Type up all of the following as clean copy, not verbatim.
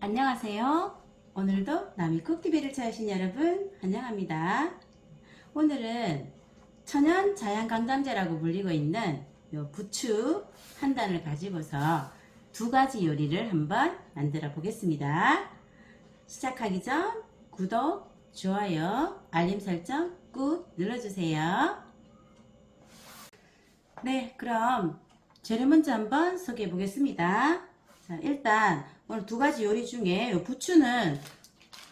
안녕하세요. 오늘도 남이 쿡TV를 찾으신 여러분 환영합니다. 오늘은 천연 자양강장제라고 불리고 있는 요 부추 한 단을 가지고서 두 가지 요리를 한번 만들어 보겠습니다. 시작하기 전 구독, 좋아요, 알림 설정 꾹 눌러주세요. 네, 그럼 재료 먼저 한번 소개해 보겠습니다. 자, 일단 오늘 두 가지 요리 중에 요 부추는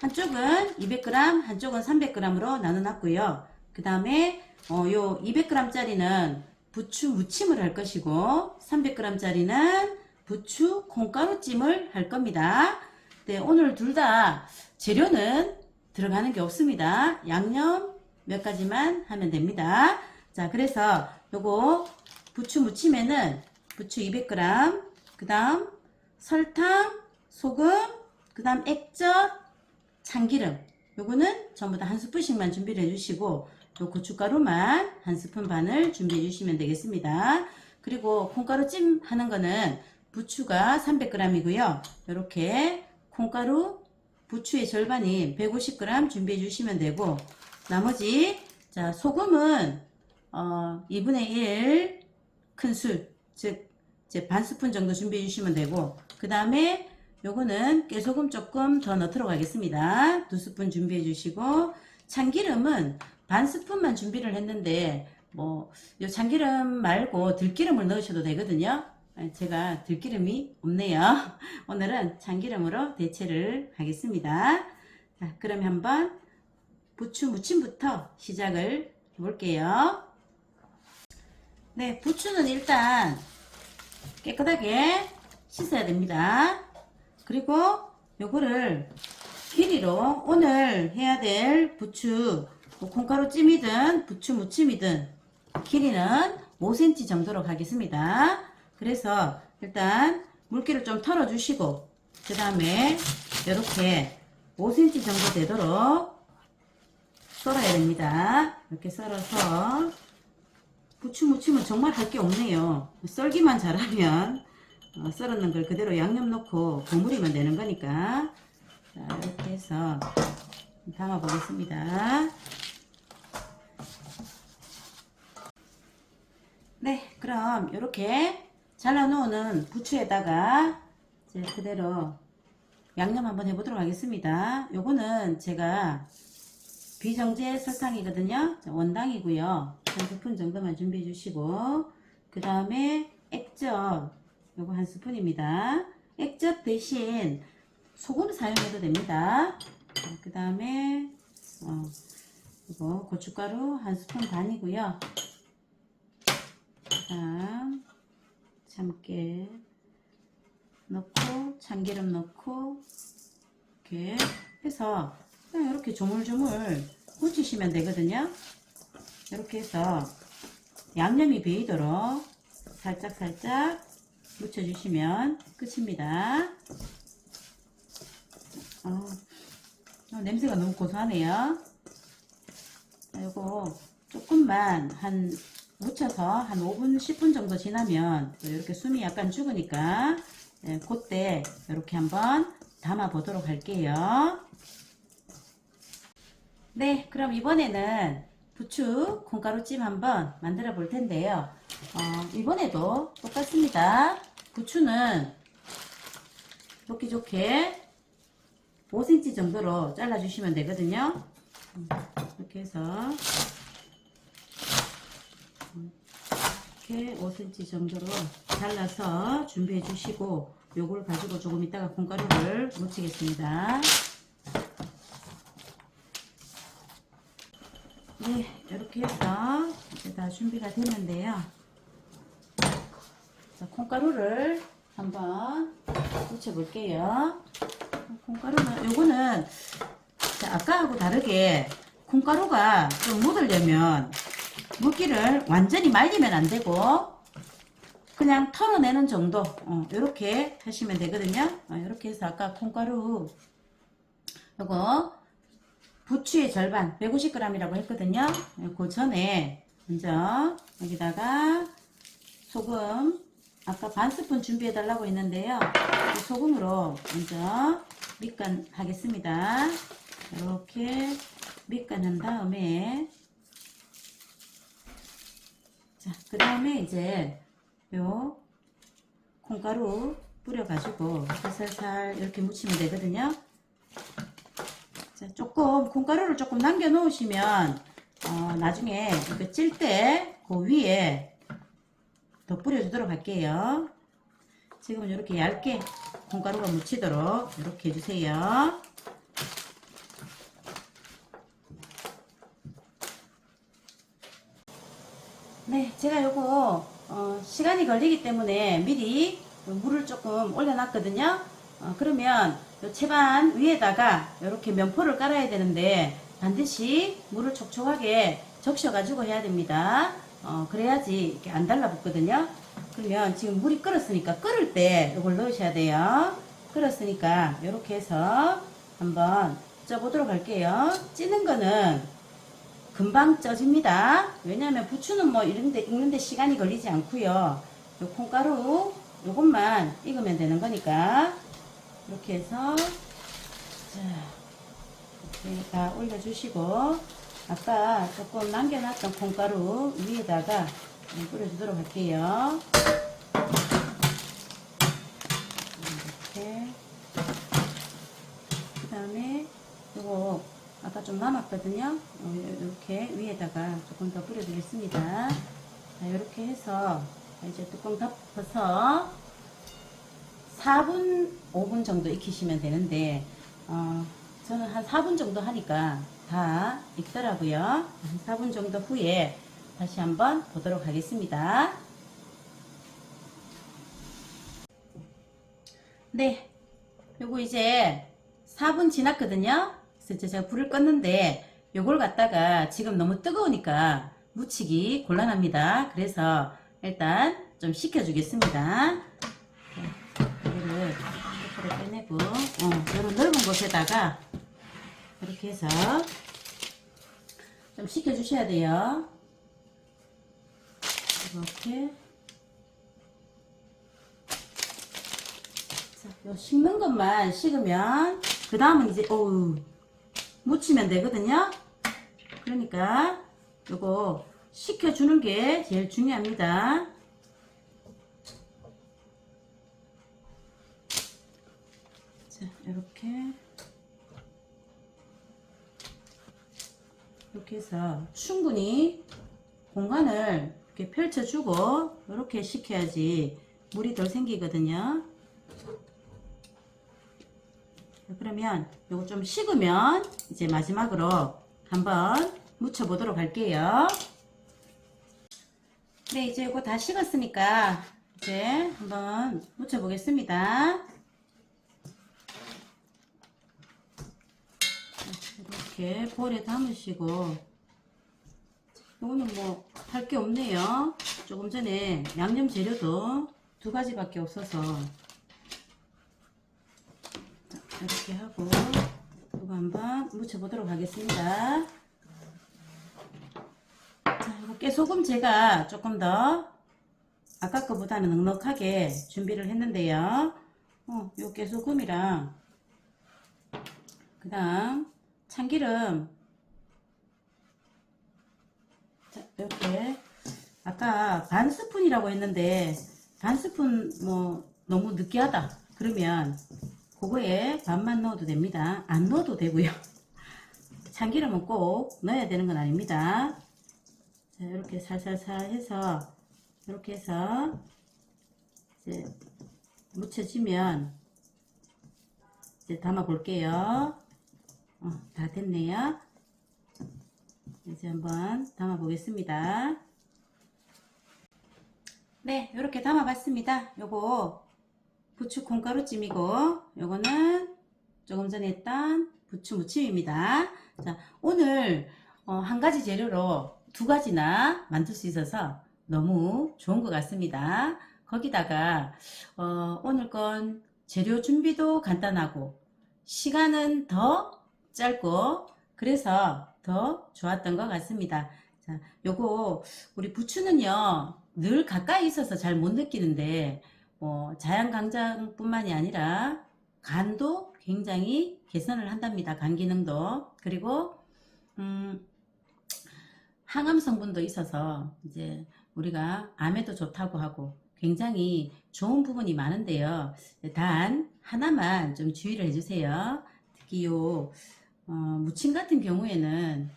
한쪽은 200g, 한쪽은 300g으로 나눠놨고요. 그 다음에 요 200g 짜리는 부추 무침을 할 것이고 300g 짜리는 부추 콩가루찜을 할 겁니다. 네, 오늘 둘 다 재료는 들어가는 게 없습니다. 양념 몇 가지만 하면 됩니다. 자, 그래서 요거 부추 무침에는 부추 200g, 그 다음 설탕, 소금, 그 다음 액젓, 참기름, 요거는 전부 다 한 스푼씩만 준비를 해주시고 요 고춧가루만 한 스푼 반을 준비해 주시면 되겠습니다. 그리고 콩가루찜 하는 거는 부추가 300g이고요. 이렇게 콩가루 부추의 절반인 150g 준비해 주시면 되고, 나머지 자 소금은 2분의 1 큰술, 즉 이제 반 스푼 정도 준비해 주시면 되고, 그 다음에 요거는 깨소금 조금 더 넣도록 하겠습니다. 2스푼 준비해 주시고, 참기름은 반 스푼만 준비를 했는데 요 참기름 말고 들기름을 넣으셔도 되거든요. 제가 들기름이 없네요. 오늘은 참기름으로 대체를 하겠습니다. 자, 그럼 한번 부추 무침부터 시작을 해볼게요. 네, 부추는 일단 깨끗하게 씻어야 됩니다. 그리고 요거를 길이로 오늘 해야 될 부추 콩가루 찜이든 부추 무침이든 길이는 5cm 정도로 가겠습니다. 그래서 일단 물기를 좀 털어 주시고, 그 다음에 이렇게 5cm 정도 되도록 썰어야 됩니다. 이렇게 썰어서, 부추 무침은 정말 할 게 없네요. 썰기만 잘하면 썰었는 걸 그대로 양념 넣고 버무리면 되는 거니까. 자, 이렇게 해서 담아 보겠습니다. 네, 그럼 이렇게 잘라 놓은 부추에다가 이제 그대로 양념 한번 해보도록 하겠습니다. 요거는 제가 비정제 설탕이거든요. 원당이고요. 한 스푼 정도만 준비해 주시고, 그 다음에 액젓 요거 한 스푼입니다. 액젓 대신 소금 사용해도 됩니다. 그 다음에 이거 고춧가루 한 스푼 반이고요. 그 다음 참깨 넣고 참기름 넣고 이렇게 해서 그냥 이렇게 조물조물 묻히시면 되거든요. 이렇게 해서 양념이 배이도록 살짝살짝 묻혀주시면 끝입니다. 냄새가 너무 고소하네요. 이거 조금만 묻혀서 한 5분 10분 정도 지나면 이렇게 숨이 약간 죽으니까 그때 이렇게 한번 담아 보도록 할게요. 네, 그럼 이번에는 부추 콩가루찜 한번 만들어 볼 텐데요. 이번에도 똑같습니다. 부추는 좋게 5cm 정도로 잘라 주시면 되거든요. 이렇게 해서 이렇게 5cm 정도로 잘라서 준비해 주시고, 요걸 가지고 조금 이따가 콩가루를 묻히겠습니다. 네, 이렇게 해서 이제 다 준비가 됐는데요. 자, 콩가루를 한번 묻혀 볼게요. 콩가루는 요거는 아까하고 다르게 콩가루가 좀 묻으려면 물기를 완전히 말리면 안 되고 그냥 털어내는 정도, 이렇게 하시면 되거든요. 이렇게 해서 아까 콩가루 요거 부추의 절반 150g이라고 했거든요. 그 전에 먼저 여기다가 소금 아까 반 스푼 준비해 달라고 했는데요. 소금으로 먼저 밑간 하겠습니다. 이렇게 밑간 한 다음에, 자, 그 다음에 이제 요 콩가루 뿌려가지고 살살살 이렇게 묻히면 되거든요. 자, 조금 콩가루를 조금 남겨 놓으시면 나중에 이렇게 찔 때 그 위에 더 뿌려주도록 할게요. 지금은 이렇게 얇게 콩가루가 묻히도록 이렇게 해주세요. 네, 제가 요거 시간이 걸리기 때문에 미리 물을 조금 올려놨거든요. 그러면 요 채반 위에다가 이렇게 면포를 깔아야 되는데 반드시 물을 촉촉하게 적셔가지고 해야 됩니다. 그래야지 이렇게 안 달라붙거든요. 그러면 지금 물이 끓었으니까 끓을 때 이걸 넣으셔야 돼요. 끓었으니까 이렇게 해서 한번 쪄보도록 할게요. 찌는 거는 금방 쪄집니다. 왜냐하면 부추는 뭐 이런데 익는데 시간이 걸리지 않고요. 요 콩가루 요것만 익으면 되는 거니까 이렇게 해서 자 이렇게 다 올려주시고 아까 조금 남겨놨던 콩가루 위에다가 뿌려주도록 할게요. 이렇게 그 다음에 요거 아까 좀 남았거든요. 이렇게 위에다가 조금 더 뿌려주겠습니다. 자, 이렇게 해서 이제 뚜껑 덮어서 4분, 5분 정도 익히시면 되는데 저는 한 4분 정도 하니까 다 익더라고요. 한 4분 정도 후에 다시 한번 보도록 하겠습니다. 네, 요거 이제 4분 지났거든요. 그래서 제가 불을 껐는데 요걸 갖다가 지금 너무 뜨거우니까 묻히기 곤란합니다. 그래서 일단 좀 식혀주겠습니다. 이거를 옆으로 빼내고 요런 넓은 곳에다가 이렇게 해서 좀 식혀주셔야 돼요. 이렇게 자, 요 식는 것만 식으면 그 다음은 이제 묻히면 되거든요. 그러니까 요거 식혀주는 게 제일 중요합니다. 자, 이렇게 해서 충분히 공간을 이렇게 펼쳐주고 이렇게 식혀야지 물이 덜 생기거든요. 그러면 요거 좀 식으면 이제 마지막으로 한번 묻혀 보도록 할게요. 네, 이제 이거 다 식었으니까 이제 한번 묻혀 보겠습니다. 이렇게 볼에 담으시고 이거는 뭐 할 게 없네요. 조금 전에 양념 재료도 2가지밖에 없어서 이렇게 하고 이거 한번 묻혀 보도록 하겠습니다. 자, 이거 깨소금 제가 조금 더 아까 거보다는 넉넉하게 준비를 했는데요. 요 깨소금이랑 그 다음 참기름, 자, 이렇게 아까 반 스푼이라고 했는데 반 스푼 뭐 너무 느끼하다 그러면 그거에 반만 넣어도 됩니다. 안 넣어도 되고요. 참기름은 꼭 넣어야 되는 건 아닙니다. 자, 이렇게 살살살 해서 이렇게 해서 이제 묻혀지면 이제 담아 볼게요. 다 됐네요. 이제 한번 담아 보겠습니다. 네, 이렇게 담아 봤습니다. 요거 부추 콩가루찜이고 요거는 조금 전에 했던 부추 무침입니다. 자, 오늘 한 가지 재료로 2가지나 만들 수 있어서 너무 좋은 것 같습니다. 거기다가 오늘 건 재료 준비도 간단하고 시간은 더 짧고 그래서 더 좋았던 것 같습니다. 자, 요거 우리 부추는요 늘 가까이 있어서 잘 못 느끼는데 자양강장뿐만이 아니라 간도 굉장히 개선을 한답니다. 간 기능도. 그리고 항암 성분도 있어서 이제 우리가 암에도 좋다고 하고 굉장히 좋은 부분이 많은데요. 단 하나만 좀 주의를 해주세요. 특히 요 무침 같은 경우에는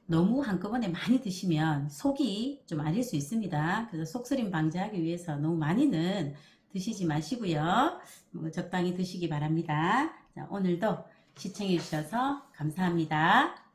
너무 한꺼번에 많이 드시면 속이 좀 아릴 수 있습니다. 그래서 속쓰림 방지하기 위해서 너무 많이는 드시지 마시고요. 적당히 드시기 바랍니다. 자, 오늘도 시청해 주셔서 감사합니다.